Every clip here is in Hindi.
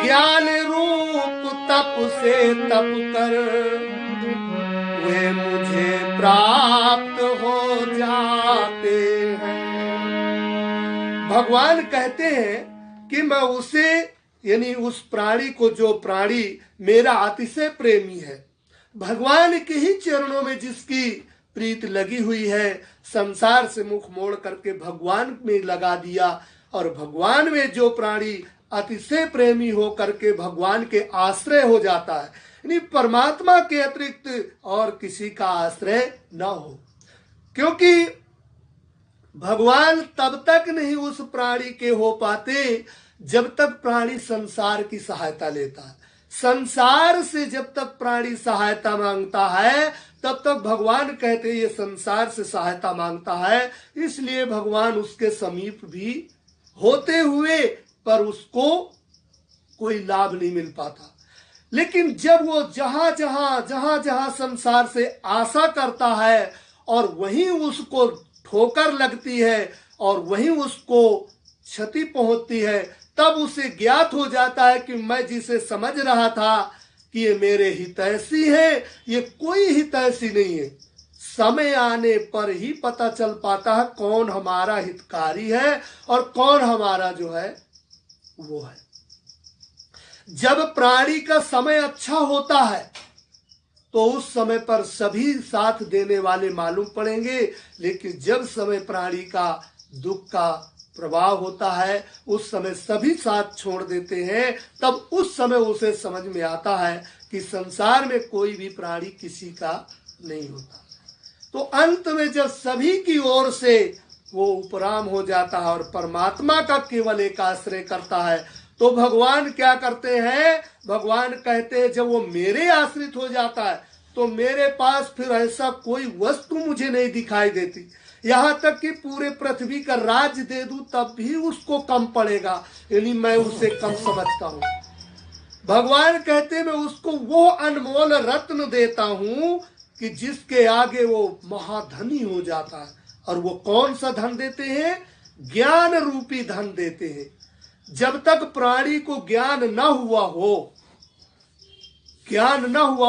ज्ञान रूप तप से तप कर वे मुझे प्राप्त हो जाते हैं। भगवान कहते हैं कि मैं उसे यानी उस प्राणी को, जो प्राणी मेरा अतिशय प्रेमी है, भगवान के ही चरणों में जिसकी प्रीत लगी हुई है, संसार से मुख मोड़ करके भगवान में लगा दिया, और भगवान में जो प्राणी अतिशय प्रेमी हो करके भगवान के आश्रय हो जाता है, यानी परमात्मा के अतिरिक्त और किसी का आश्रय न हो। क्योंकि भगवान तब तक नहीं उस प्राणी के हो पाते जब तक प्राणी संसार की सहायता लेता है। संसार से जब तक प्राणी सहायता मांगता है तब तक भगवान कहते ये संसार से सहायता मांगता है, इसलिए भगवान उसके समीप भी होते हुए पर उसको कोई लाभ नहीं मिल पाता। लेकिन जब वो जहां जहां संसार से आशा करता है और वहीं उसको ठोकर लगती है और वहीं उसको क्षति पहुंचती है, तब उसे ज्ञात हो जाता है कि मैं जिसे समझ रहा था कि ये मेरे हितैषी है, ये कोई हितैषी नहीं है। समय आने पर ही पता चल पाता है कौन हमारा हितकारी है और कौन हमारा जो है वो है। जब प्राणी का समय अच्छा होता है तो उस समय पर सभी साथ देने वाले मालूम पड़ेंगे, लेकिन जब समय प्राणी का दुख का प्रभाव होता है उस समय सभी साथ छोड़ देते हैं, तब उस समय उसे समझ में आता है कि संसार में कोई भी प्राणी किसी का नहीं होता। तो अंत में जब सभी की ओर से वो उपराम हो जाता है और परमात्मा का केवल एक आश्रय करता है, तो भगवान क्या करते हैं, भगवान कहते हैं जब वो मेरे आश्रित हो जाता है तो मेरे पास फिर ऐसा कोई वस्तु मुझे नहीं दिखाई देती। यहाँ तक कि पूरे पृथ्वी का राज्य दे दूं तब भी उसको कम पड़ेगा, यानी मैं उसे कम समझता हूँ। भगवान कहते मैं उसको वो अनमोल रत्न देता हूं कि जिसके आगे वो महाधनी हो जाता है। और वो कौन सा धन देते हैं, ज्ञान रूपी धन देते हैं। जब तक प्राणी को ज्ञान न हुआ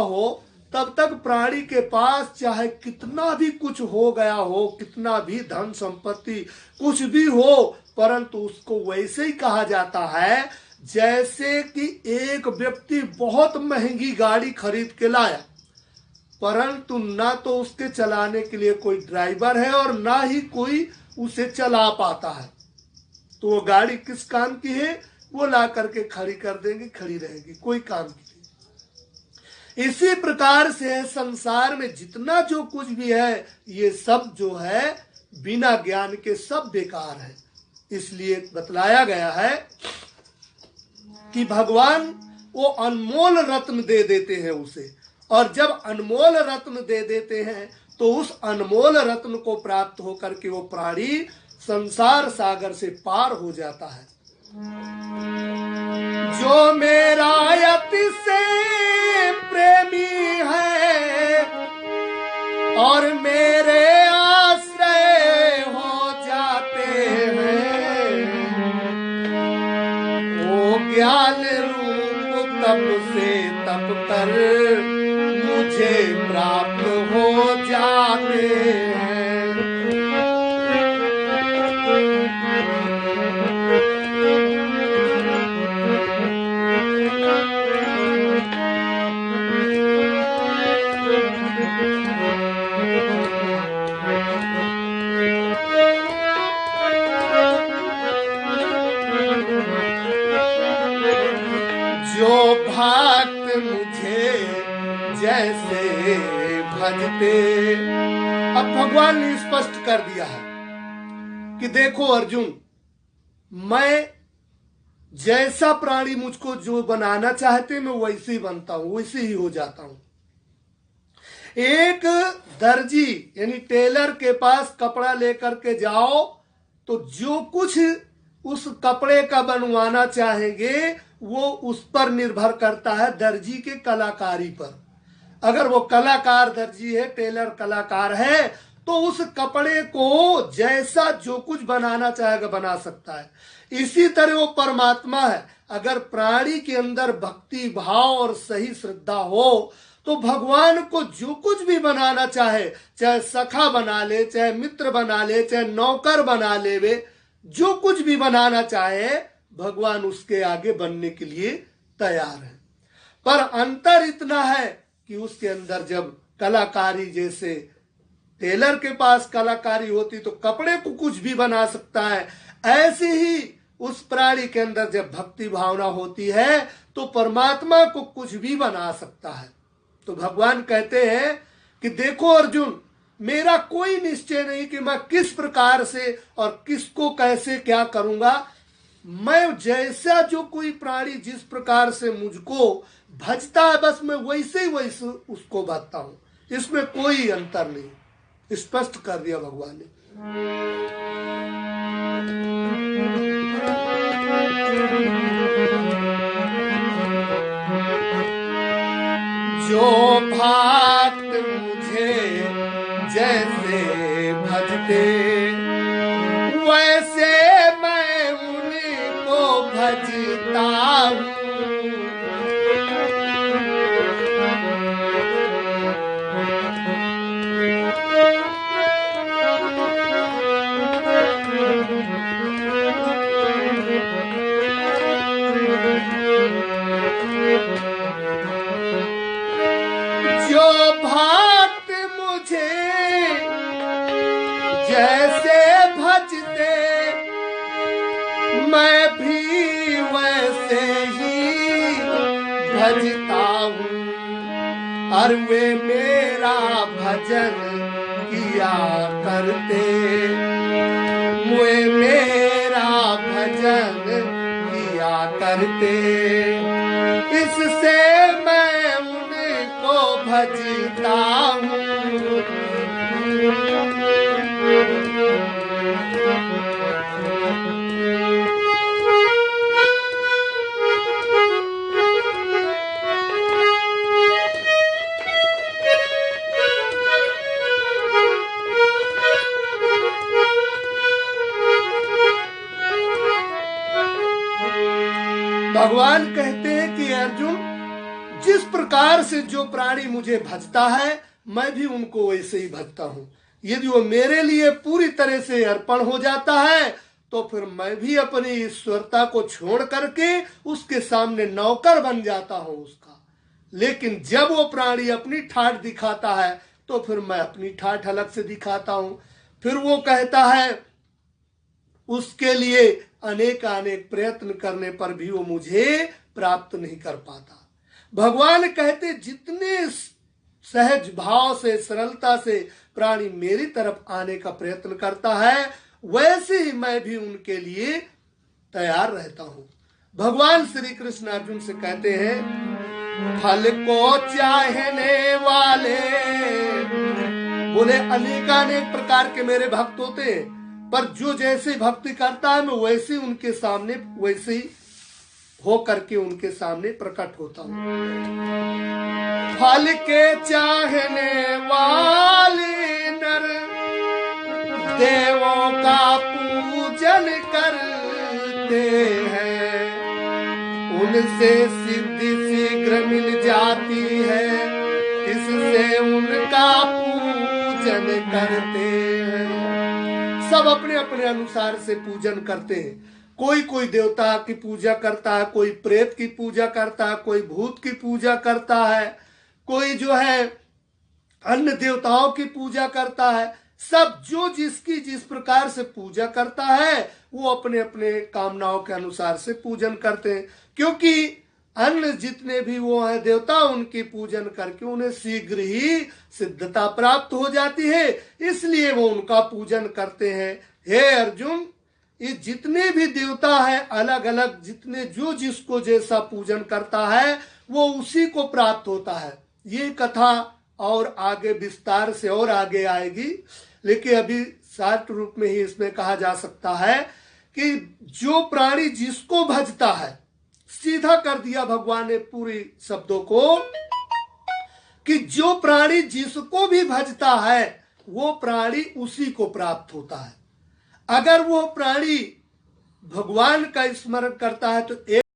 हो तब तक प्राणी के पास चाहे कितना भी कुछ हो गया हो, कितना भी धन संपत्ति कुछ भी हो, परंतु उसको वैसे ही कहा जाता है जैसे कि एक व्यक्ति बहुत महंगी गाड़ी खरीद के लाया, परंतु ना तो उसके चलाने के लिए कोई ड्राइवर है और ना ही कोई उसे चला पाता है। तो वो गाड़ी किस काम की है, वो ला करके खड़ी कर देंगे, खड़ी रहेगी, कोई काम की नहीं। इसी प्रकार से संसार में जितना जो कुछ भी है ये सब जो है बिना ज्ञान के सब बेकार है। इसलिए बतलाया गया है कि भगवान वो अनमोल रत्न दे देते हैं उसे, और जब अनमोल रत्न दे देते हैं तो उस अनमोल रत्न को प्राप्त होकर के वो प्राणी संसार सागर से पार हो जाता है। जो मेरा अतिशय प्रेमी है और मेरे आश्रय हो जाते हैं, वो ज्ञान रूप तप से तप कर मुझे प्राप्त हो जाते हैं। जो भक्त मुझे जैसे भजते, अब भगवान ने स्पष्ट कर दिया है कि देखो अर्जुन, मैं जैसा प्राणी मुझको जो बनाना चाहते मैं वैसे ही बनता हूं, वैसे ही हो जाता हूं। एक दर्जी यानी टेलर के पास कपड़ा लेकर के जाओ तो जो कुछ उस कपड़े का बनवाना चाहेंगे वो उस पर निर्भर करता है दर्जी के कलाकारी पर। अगर वो कलाकार दर्जी है, टेलर कलाकार है, तो उस कपड़े को जैसा जो कुछ बनाना चाहेगा बना सकता है। इसी तरह वो परमात्मा है, अगर प्राणी के अंदर भक्ति भाव और सही श्रद्धा हो तो भगवान को जो कुछ भी बनाना चाहे, चाहे सखा बना ले, चाहे मित्र बना ले, चाहे नौकर बना ले, वे जो कुछ भी बनाना चाहे भगवान उसके आगे बनने के लिए तैयार है। पर अंतर इतना है कि उसके अंदर जब कलाकारी, जैसे टेलर के पास कलाकारी होती तो कपड़े को कुछ भी बना सकता है, ऐसे ही उस प्राणी के अंदर जब भक्ति भावना होती है तो परमात्मा को कुछ भी बना सकता है। तो भगवान कहते हैं कि देखो अर्जुन, मेरा कोई निश्चय नहीं कि मैं किस प्रकार से और किसको कैसे क्या करूंगा। मैं जैसा जो कोई प्राणी जिस प्रकार से मुझको भजता है, बस मैं वैसे ही वैसे उसको भजता हूं, इसमें कोई अंतर नहीं। स्पष्ट कर दिया भगवान ने। जो भक्त मुझे जैसे भजते वैसे मैं उनको भजता हूँ। जो भक्त मुझे जैसे भजते मैं भी वैसे ही भजता हूँ, और वे मेरा भजन किया करते, वे मेरा भजन किया करते, इससे मैं उनको भजता हूँ। भगवान कहते हैं कि अर्जुन, जिस प्रकार से जो प्राणी मुझे भजता है मैं भी उनको वैसे ही भजता हूं। यदि वो मेरे लिए पूरी तरह से अर्पण हो जाता है तो फिर मैं भी अपनी ईश्वरता को छोड़ करके उसके सामने नौकर बन जाता हूं उसका। लेकिन जब वो प्राणी अपनी ठाठ दिखाता है तो फिर मैं अपनी ठाठ अलग से दिखाता हूं। फिर वो कहता है, उसके लिए अनेक प्रयत्न करने पर भी वो मुझे प्राप्त नहीं कर पाता। भगवान कहते, जितने सहज भाव से सरलता से प्राणी मेरी तरफ आने का प्रयत्न करता है वैसे ही मैं भी उनके लिए तैयार रहता हूं। भगवान श्री कृष्ण अर्जुन से कहते हैं, फल को चाहने वाले, बोले अनेकानेक प्रकार के मेरे भक्त होते हैं, पर जो जैसे भक्ति करता है मैं वैसे उनके सामने वैसे ही हो करके उनके सामने प्रकट होता हूँ। फल के चाहने वाले नर देवों का पूजन करते हैं, उनसे सिद्धि शीघ्र मिल जाती है, इससे उनका पूजन करते हैं। सब अपने अपने अनुसार से पूजन करते हैं। कोई कोई देवता की पूजा करता है, कोई प्रेत की पूजा करता है, कोई भूत की पूजा करता है, कोई जो है अन्य देवताओं की पूजा करता है। सब जो जिसकी जिस प्रकार से पूजा करता है वो अपने अपने कामनाओं के अनुसार से पूजन करते हैं, क्योंकि अन्य जितने भी वो है देवता उनकी पूजन करके उन्हें शीघ्र ही सिद्धता प्राप्त हो जाती है, इसलिए वो उनका पूजन करते हैं। हे अर्जुन, ये जितने भी देवता हैं अलग अलग, जितने जो जिसको जैसा पूजन करता है वो उसी को प्राप्त होता है। ये कथा और आगे विस्तार से और आगे आएगी, लेकिन अभी शार्ट रूप में ही इसमें कहा जा सकता है कि जो प्राणी जिसको भजता है, सीधा कर दिया भगवान ने पूरी शब्दों को, कि जो प्राणी जिसको भी भजता है वो प्राणी उसी को प्राप्त होता है। अगर वो प्राणी भगवान का स्मरण करता है तो एक